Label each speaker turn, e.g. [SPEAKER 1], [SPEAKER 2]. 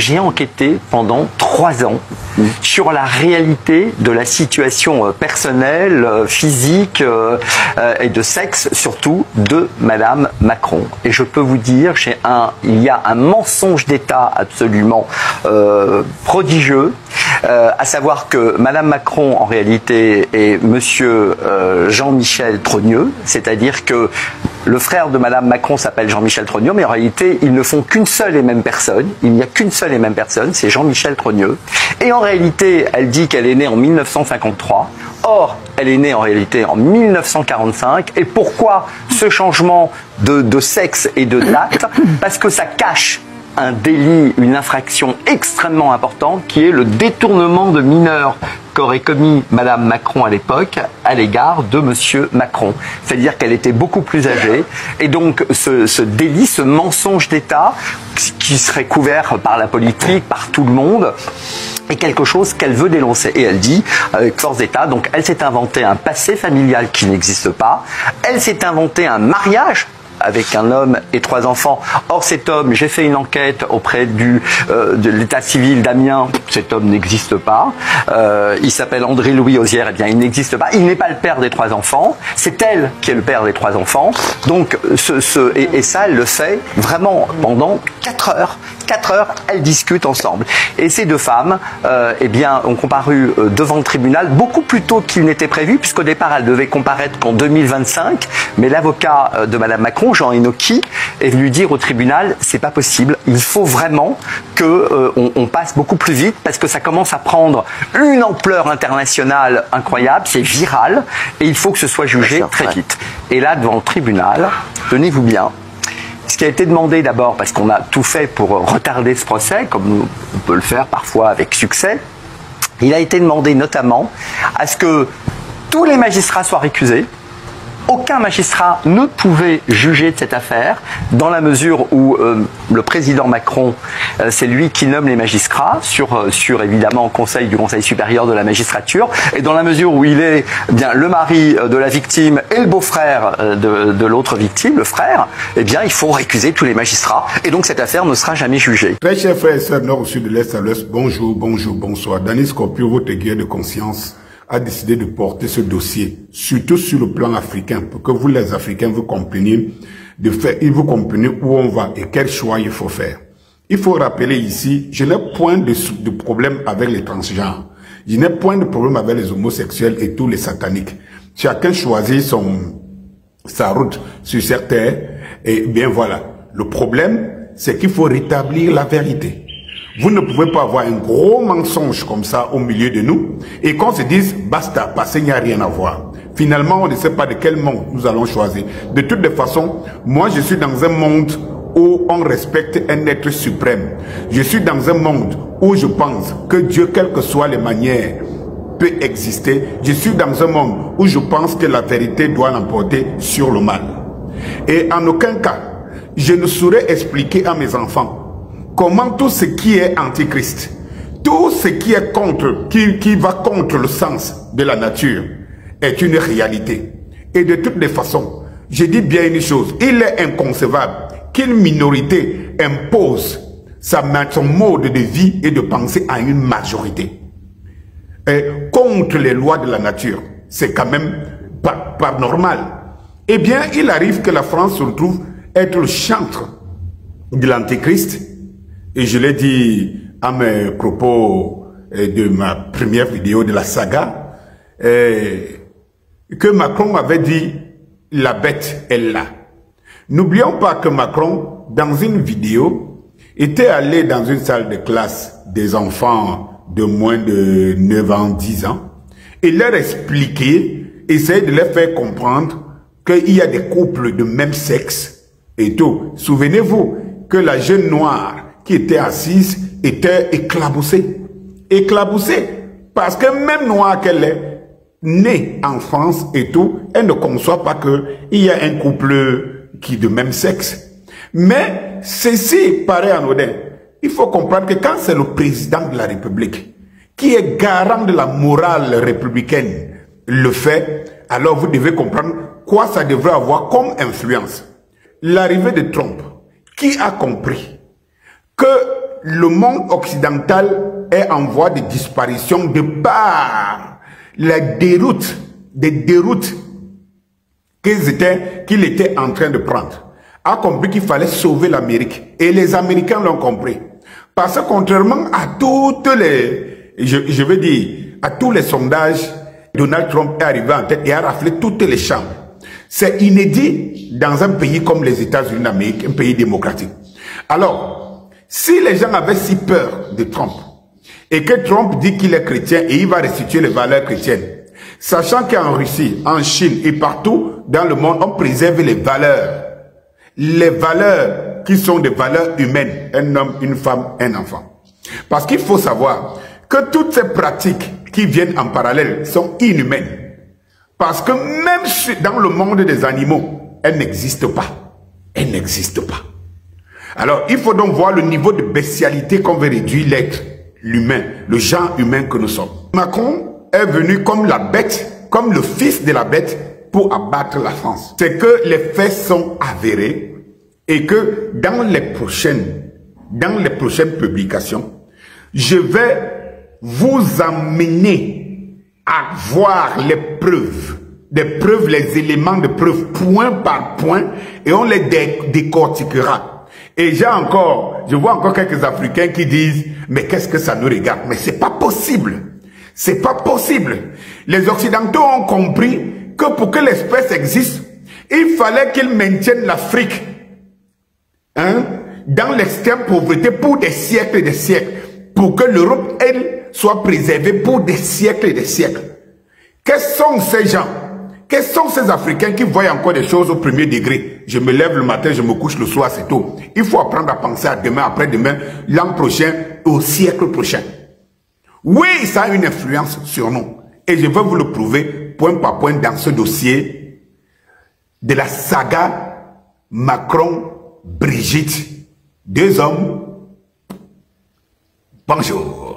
[SPEAKER 1] j'ai enquêté pendant 3 ans sur la réalité de la situation personnelle, physique et de sexe surtout de Madame Macron. Et je peux vous dire, il y a un mensonge d'État absolument prodigieux, à savoir que Madame Macron en réalité est Monsieur Jean-Michel Trogneux, c'est-à-dire que le frère de Madame Macron s'appelle Jean-Michel Trogneux, mais en réalité, ils ne font qu'une seule et même personne. Il n'y a qu'une seule et même personne, c'est Jean-Michel Trogneux. Et en réalité, elle dit qu'elle est née en 1953. Or, elle est née en réalité en 1945. Et pourquoi ce changement de sexe et de date? Parce que ça cache un délit, une infraction extrêmement importante qui est le détournement de mineurs qu'aurait commis Madame Macron à l'époque à l'égard de Monsieur Macron. C'est-à-dire qu'elle était beaucoup plus âgée et donc ce délit, ce mensonge d'État qui serait couvert par la politique, par tout le monde, est quelque chose qu'elle veut dénoncer. Et elle dit, avec force d'État, donc elle s'est inventé un passé familial qui n'existe pas, elle s'est inventé un mariage avec un homme et 3 enfants. Or, cet homme, j'ai fait une enquête auprès de l'état civil d'Amiens, cet homme n'existe pas. Il s'appelle André-Louis Ozière, eh bien, il n'existe pas. Il n'est pas le père des 3 enfants. C'est elle qui est le père des 3 enfants. Donc, et ça, elle le fait vraiment pendant 4 heures. 4 heures, elles discutent ensemble. Et ces 2 femmes, eh bien, ont comparu devant le tribunal beaucoup plus tôt qu'il n'était prévu, puisqu'au départ, elles devaient comparaître qu'en 2025. Mais l'avocat de Madame Macron, Jean Enoki, est venu dire au tribunal, c'est pas possible, il faut vraiment que on passe beaucoup plus vite parce que ça commence à prendre une ampleur internationale incroyable, c'est viral et il faut que ce soit jugé très vite. Et là, devant le tribunal, tenez-vous bien, ce qui a été demandé d'abord, parce qu'on a tout fait pour retarder ce procès, comme on peut le faire parfois avec succès, il a été demandé notamment à ce que tous les magistrats soient récusés. Aucun magistrat ne pouvait juger de cette affaire dans la mesure où le président Macron, c'est lui qui nomme les magistrats sur évidemment conseil du Conseil supérieur de la magistrature, et dans la mesure où il est bien le mari de la victime et le beau-frère de l'autre victime, le frère, eh bien il faut récuser tous les magistrats et donc cette affaire ne sera jamais jugée.
[SPEAKER 2] Très chers frères et sœurs nord au sud de l'est à l'ouest, bonjour, bonjour, bonsoir. Danny Scorpio, votre guerre de conscience, a décidé de porter ce dossier, surtout sur le plan africain, pour que vous les Africains vous compreniez, vous compreniez où on va et quel choix il faut faire. Il faut rappeler ici, je n'ai point de problème avec les transgenres, je n'ai point de problème avec les homosexuels et tous les sataniques. Chacun choisit sa route sur cette terre et bien voilà. Le problème, c'est qu'il faut rétablir la vérité. Vous ne pouvez pas avoir un gros mensonge comme ça au milieu de nous et qu'on se dise basta, parce qu'il n'y a rien à voir. Finalement, on ne sait pas de quel monde nous allons choisir. De toutes les façons, moi je suis dans un monde où on respecte un être suprême. Je suis dans un monde où je pense que Dieu, quelles que soient les manières, peut exister. Je suis dans un monde où je pense que la vérité doit l'emporter sur le mal. Et en aucun cas, je ne saurais expliquer à mes enfants comment tout ce qui est antichrist, tout ce qui est qui va contre le sens de la nature est une réalité. Et de toutes les façons, je dis bien une chose, il est inconcevable qu'une minorité impose son mode de vie et de pensée à une majorité. Et contre les lois de la nature, c'est quand même pas normal. Eh bien, il arrive que la France se retrouve être le chantre de l'antichrist. Et je l'ai dit à mes propos de ma première vidéo de la saga, que Macron avait dit « la bête est là ». N'oublions pas que Macron, dans une vidéo, était allé dans une salle de classe des enfants de moins de 9 ans, 10 ans, et leur expliquer, essayer de leur faire comprendre qu'il y a des couples de même sexe et tout. Souvenez-vous que la jeune noire qui était assise était éclaboussée. Éclaboussée parce que même noire qu'elle est, née en France et tout, elle ne conçoit pas qu'il y a un couple qui est de même sexe. Mais ceci paraît anodin. Il faut comprendre que quand c'est le président de la République qui est garant de la morale républicaine le fait, alors vous devez comprendre quoi ça devrait avoir comme influence. L'arrivée de Trump, qui a compris que le monde occidental est en voie de disparition de par la déroute, des déroutes qu'il était en train de prendre. A compris qu'il fallait sauver l'Amérique. Et les Américains l'ont compris. Parce que contrairement à toutes les, je veux dire, à tous les sondages, Donald Trump est arrivé en tête et a raflé toutes les chambres. C'est inédit dans un pays comme les États-Unis d'Amérique, un pays démocratique. Alors, si les gens avaient si peur de Trump, et que Trump dit qu'il est chrétien et il va restituer les valeurs chrétiennes, sachant qu'en Russie, en Chine et partout dans le monde, on préserve les valeurs qui sont des valeurs humaines, un homme, une femme, un enfant. Parce qu'il faut savoir que toutes ces pratiques qui viennent en parallèle sont inhumaines. Parce que même dans le monde des animaux, elles n'existent pas. Elles n'existent pas. Alors, il faut donc voir le niveau de bestialité qu'on veut réduire l'être, l'humain, le genre humain que nous sommes. Macron est venu comme la bête, comme le fils de la bête pour abattre la France. C'est que les faits sont avérés et que dans les prochaines publications, je vais vous amener à voir les preuves, les éléments de preuve point par point et on les décortiquera. Et je vois encore quelques Africains qui disent, mais qu'est-ce que ça nous regarde? Mais c'est pas possible. C'est pas possible. Les Occidentaux ont compris que pour que l'espèce existe, il fallait qu'ils maintiennent l'Afrique dans l'extrême pauvreté pour des siècles et des siècles, pour que l'Europe, elle, soit préservée pour des siècles et des siècles. Quels sont ces gens? Quels sont ces Africains qui voient encore des choses au premier degré? Je me lève le matin, je me couche le soir, c'est tout. Il faut apprendre à penser à demain, après-demain, l'an prochain, au siècle prochain. Oui, ça a une influence sur nous. Et je vais vous le prouver point par point dans ce dossier de la saga Macron-Brigitte. Deux hommes. Bonjour.